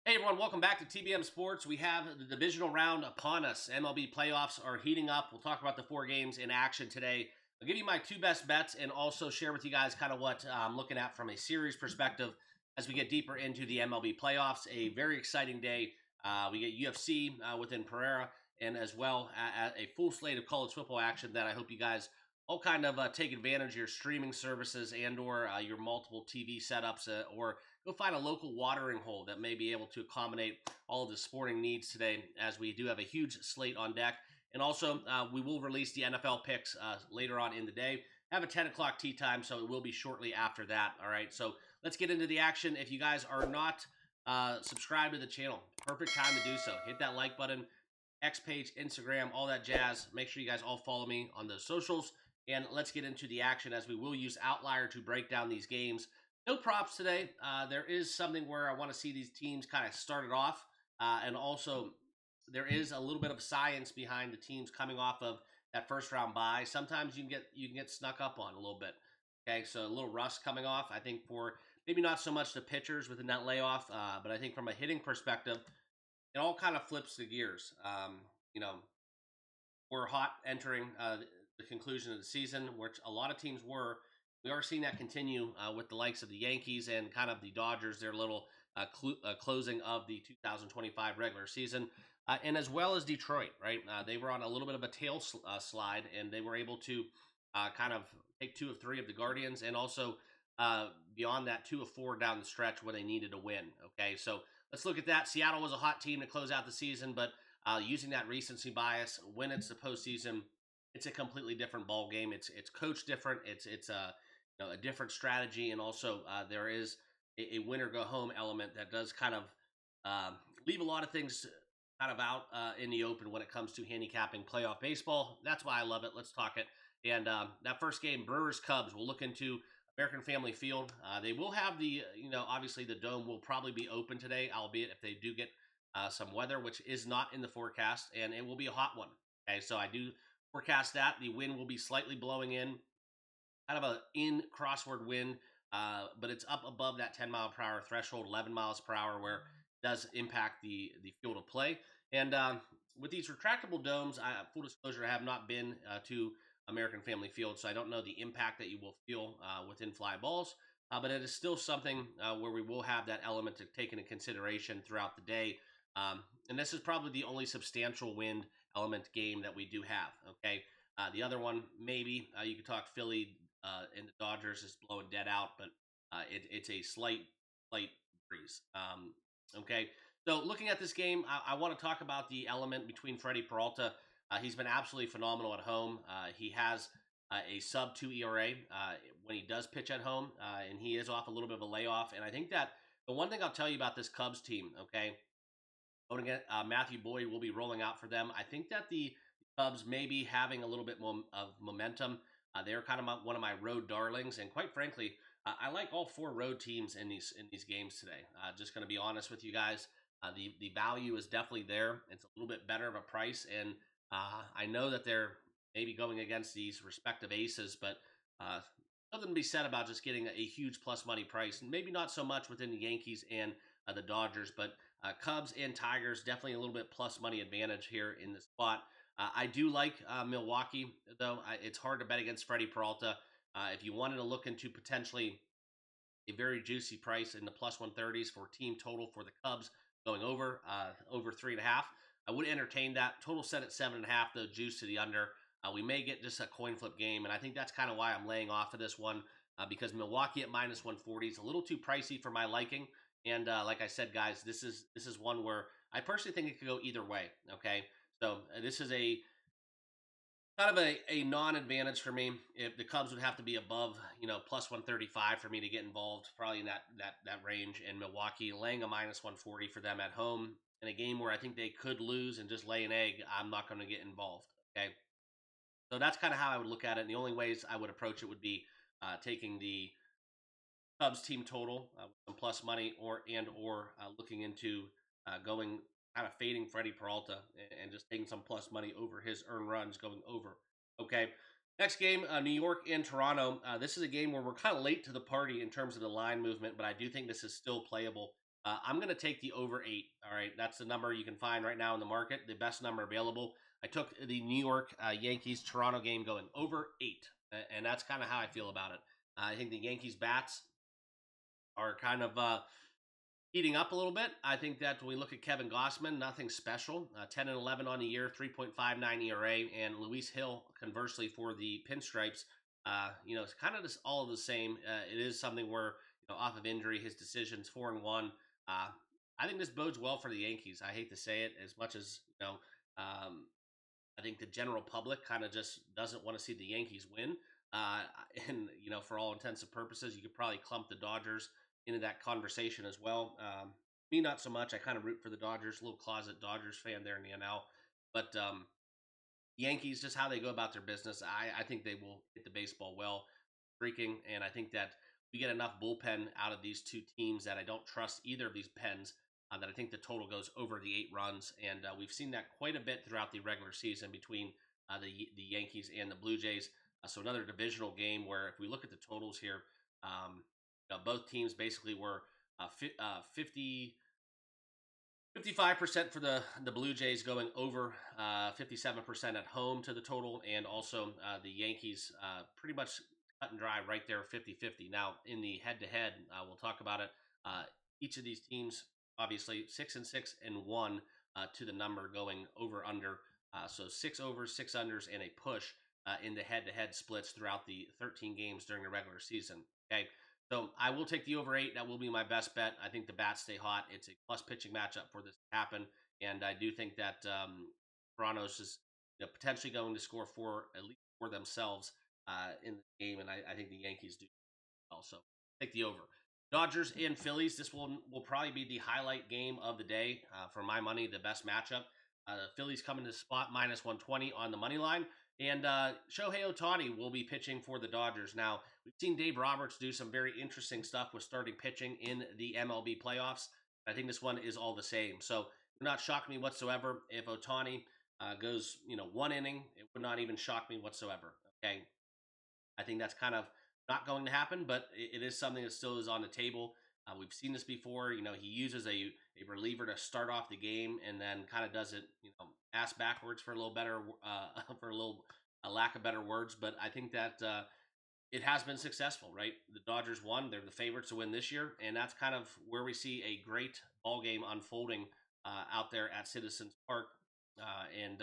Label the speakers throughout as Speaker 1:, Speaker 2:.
Speaker 1: Hey everyone, welcome back to TBM Sports. We have the divisional round upon us. MLB playoffs are heating up. We'll talk about the 4 games in action today. I'll give you my 2 best bets and also share with you guys kind of what I'm looking at from a series perspective as we get deeper into the MLB playoffs. A very exciting day. We get UFC within Pereira and as well a full slate of college football action that I hope you guys all kind of take advantage of your streaming services and or your multiple TV setups or go find a local watering hole that may be able to accommodate all of the sporting needs today, as we do have a huge slate on deck. And also, we will release the NFL picks later on in the day. Have a 10 o'clock tee time, so it will be shortly after that. All right, so let's get into the action. If you guys are not subscribed to the channel, perfect time to do so. Hit that like button, X page, Instagram, all that jazz. Make sure you guys all follow me on the socials. And let's get into the action, as we will use Outlier to break down these games. No props today. There is something where I want to see these teams kind of started off. And also, there is a little bit of science behind the teams coming off of that first round bye. Sometimes you can get snuck up on a little bit. Okay, so a little rust coming off. I think for maybe not so much the pitchers within that layoff, but I think from a hitting perspective, it all kind of flips the gears. You know, we're hot entering the conclusion of the season, which a lot of teams were. We are seeing that continue with the likes of the Yankees and kind of the Dodgers, their little closing of the 2025 regular season, and as well as Detroit, right? They were on a little bit of a tail slide, and they were able to kind of take 2 of 3 of the Guardians, and also beyond that, 2 of 4 down the stretch where they needed to win. Okay, so let's look at that. Seattle was a hot team to close out the season, but using that recency bias, when it's the postseason, it's a completely different ball game. It's coached different. It's a different strategy, and also there is a win or go home element that does kind of leave a lot of things kind of out in the open when it comes to handicapping playoff baseball. That's why I love it. Let's talk it. And that first game, Brewers Cubs, we'll look into American Family Field. They will have the obviously the dome will probably be open today, albeit if they do get some weather, which is not in the forecast, and it will be a hot one. Okay, so I do forecast that the wind will be slightly blowing in, kind of a in crossword wind, but it's up above that 10-mile-per-hour threshold, 11 miles per hour, where it does impact the field of play. And with these retractable domes, full disclosure, I have not been to American Family Field, so I don't know the impact that you will feel within fly balls. But it is still something where we will have that element to take into consideration throughout the day. And this is probably the only substantial wind element game that we do have. Okay, the other one, maybe you could talk Philly and the Dodgers is blowing dead out, but it's a slight breeze. Okay, so looking at this game, I want to talk about the element between Freddie Peralta. He's been absolutely phenomenal at home. He has a sub-2 ERA when he does pitch at home, and he is off a little bit of a layoff. And I think that the one thing I'll tell you about this Cubs team, okay, again, Matthew Boyd will be rolling out for them. I think that the Cubs may be having a little bit more of momentum. They're kind of one of my road darlings, and quite frankly, I like all 4 road teams in these games today. Just going to be honest with you guys, the value is definitely there. It's a little bit better of a price, and I know that they're maybe going against these respective aces, but nothing to be said about just getting a huge plus money price, and maybe not so much within the Yankees and the Dodgers, but Cubs and Tigers definitely a little bit plus money advantage here in the spot. I do like Milwaukee, though. It's hard to bet against Freddie Peralta. If you wanted to look into potentially a very juicy price in the plus 130s for team total for the Cubs going over 3.5, I would entertain that. Total set at 7.5, though, juice to the under. We may get just a coin flip game, and I think that's kind of why I'm laying off of this one, because Milwaukee at minus 140 is a little too pricey for my liking. And like I said, guys, this is one where I personally think it could go either way. Okay, so this is a kind of a non-advantage for me. If the Cubs would have to be above, plus 135 for me to get involved, probably in that range. And Milwaukee laying a minus 140 for them at home in a game where I think they could lose and just lay an egg, I'm not going to get involved. Okay, so that's kind of how I would look at it. And the only ways I would approach it would be taking the Cubs team total with some plus money, or looking into going kind of fading Freddie Peralta and just taking some plus money over his earned runs going over. Okay, next game, New York and Toronto. This is a game where we're kind of late to the party in terms of the line movement, but I do think this is still playable. I'm going to take the over 8. All right, that's the number you can find right now in the market, the best number available. I took the New York Yankees Toronto game going over 8, and that's kind of how I feel about it. I think the Yankees bats are kind of heating up a little bit. I think that when we look at Kevin Gossman, nothing special. 10 and 11 on the year, 3.59 ERA, and Luis Hill, conversely, for the Pinstripes, it's kind of just all of the same. It is something where, off of injury, his decisions 4-1. I think this bodes well for the Yankees. I hate to say it, as much as I think the general public kind of just doesn't want to see the Yankees win. Uh, and for all intents and purposes, you could probably clump the Dodgers into that conversation as well. Me, not so much. I kind of root for the Dodgers, a little closet Dodgers fan there in the NL. But Yankees, just how they go about their business, I think they will hit the baseball well, freaking. And I think that we get enough bullpen out of these two teams that I don't trust either of these pens. That I think the total goes over the 8 runs, and we've seen that quite a bit throughout the regular season between the Yankees and the Blue Jays. So another divisional game where, if we look at the totals here, both teams basically were 55% for the Blue Jays, going over 57% at home to the total, and also the Yankees pretty much cut and dry right there, 50-50. Now, in the head-to-head, we'll talk about it. Each of these teams, obviously, 6-6 and 1 to the number, going over under. So 6 overs, 6 unders, and a push in the head-to-head splits throughout the 13 games during the regular season. Okay, so I will take the over 8. That will be my best bet. I think the bats stay hot. It's a plus pitching matchup for this to happen, and I do think that Toronto's is potentially going to score 4, at least for themselves in the game, and I think the Yankees do also. Take the over. Dodgers and Phillies. This will probably be the highlight game of the day for my money, the best matchup. The Phillies coming to spot minus 120 on the money line. And Shohei Ohtani will be pitching for the Dodgers. Now, we've seen Dave Roberts do some very interesting stuff with starting pitching in the MLB playoffs. I think this one is all the same. So, it would not shock me whatsoever if Ohtani goes, 1 inning. It would not even shock me whatsoever. Okay. I think that's kind of not going to happen, but it is something that still is on the table. We've seen this before. He uses a reliever to start off the game, and then kind of does it, ass backwards, for a little better, for a lack of better words. But I think that it has been successful, right? The Dodgers won; they're the favorites to win this year, and that's kind of where we see a great ball game unfolding out there at Citizens Park. And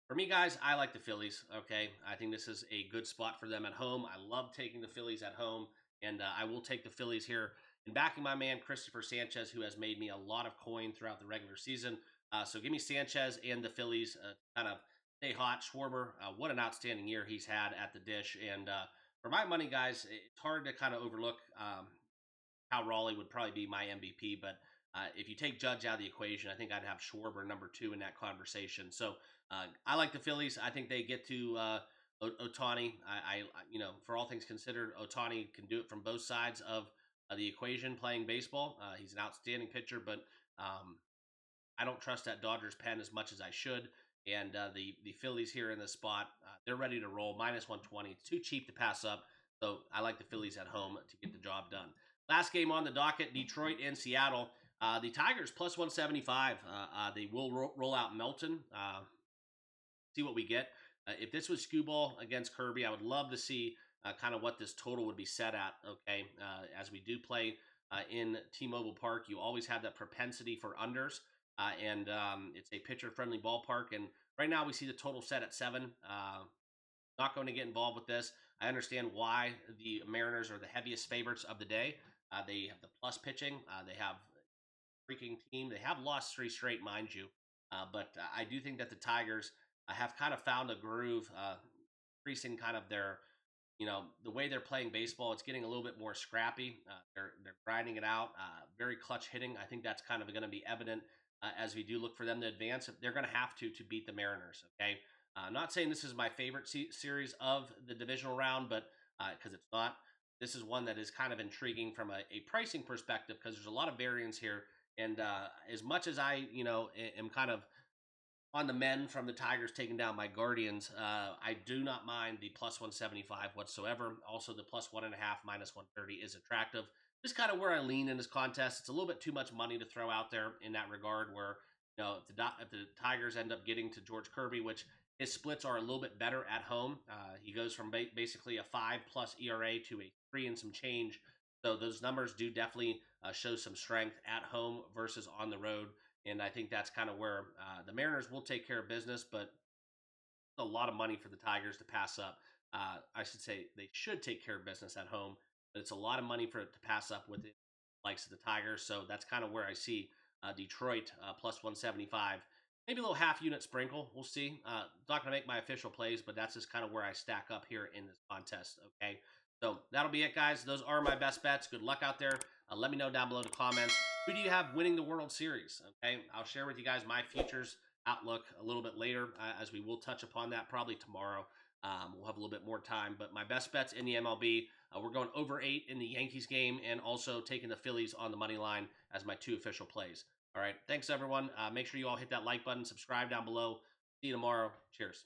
Speaker 1: For me, guys, I like the Phillies. Okay, I think this is a good spot for them at home. I love taking the Phillies at home, and I will take the Phillies here and backing my man Christopher Sanchez, who has made me a lot of coin throughout the regular season. So give me Sanchez and the Phillies kind of stay hot. Schwarber, what an outstanding year he's had at the dish. And for my money, guys, it's hard to kind of overlook how Raleigh would probably be my MVP. But if you take Judge out of the equation, I think I'd have Schwarber number 2 in that conversation. So I like the Phillies. I think they get to Ohtani. For all things considered, Ohtani can do it from both sides of the equation playing baseball. He's an outstanding pitcher, but I don't trust that Dodgers pen as much as I should. And the Phillies here in this spot, they're ready to roll. Minus 120. It's too cheap to pass up. So I like the Phillies at home to get the job done. Last game on the docket, Detroit and Seattle. The Tigers plus 175. They will roll out Melton. See what we get. If this was Skewball against Kirby, I would love to see kind of what this total would be set at. Okay, as we do play in T-Mobile Park, you always have that propensity for unders, and it's a pitcher-friendly ballpark. And right now, we see the total set at 7. Not going to get involved with this. I understand why the Mariners are the heaviest favorites of the day. They have the plus pitching. They have a freaking team. They have lost 3 straight, mind you. But I do think that the Tigers have kind of found a groove, increasing kind of their, the way they're playing baseball. It's getting a little bit more scrappy. They're grinding it out. Very clutch hitting. I think that's kind of going to be evident as we do look for them to advance. They're going to have to beat the Mariners. Okay. I'm not saying this is my favorite series of the divisional round, but because it's not. This is one that is kind of intriguing from a pricing perspective because there's a lot of variance here. And as much as I, am kind of on the men from the Tigers taking down my Guardians, I do not mind the plus 175 whatsoever. Also, the plus 1.5 minus 130 is attractive. just kind of where I lean in this contest. It's a little bit too much money to throw out there in that regard. Where if the Tigers end up getting to George Kirby, which his splits are a little bit better at home, he goes from basically a 5+ ERA to a 3 and some change. So those numbers do definitely show some strength at home versus on the road. And I think that's kind of where the Mariners will take care of business, but a lot of money for the Tigers to pass up. I should say they should take care of business at home, but it's a lot of money for it to pass up with the likes of the Tigers. So that's kind of where I see Detroit plus 175. Maybe a little half unit sprinkle. We'll see. Not going to make my official plays, but that's just kind of where I stack up here in this contest. Okay. So that'll be it, guys. Those are my best bets. Good luck out there. Let me know down below in the comments. Who do you have winning the World Series? Okay. I'll share with you guys my futures outlook a little bit later, as we will touch upon that probably tomorrow. We'll have a little bit more time, but my best bets in the MLB, we're going over 8 in the Yankees game and also taking the Phillies on the money line as my 2 official plays. All right, thanks everyone. Make sure you all hit that like button, subscribe down below. See you tomorrow. Cheers.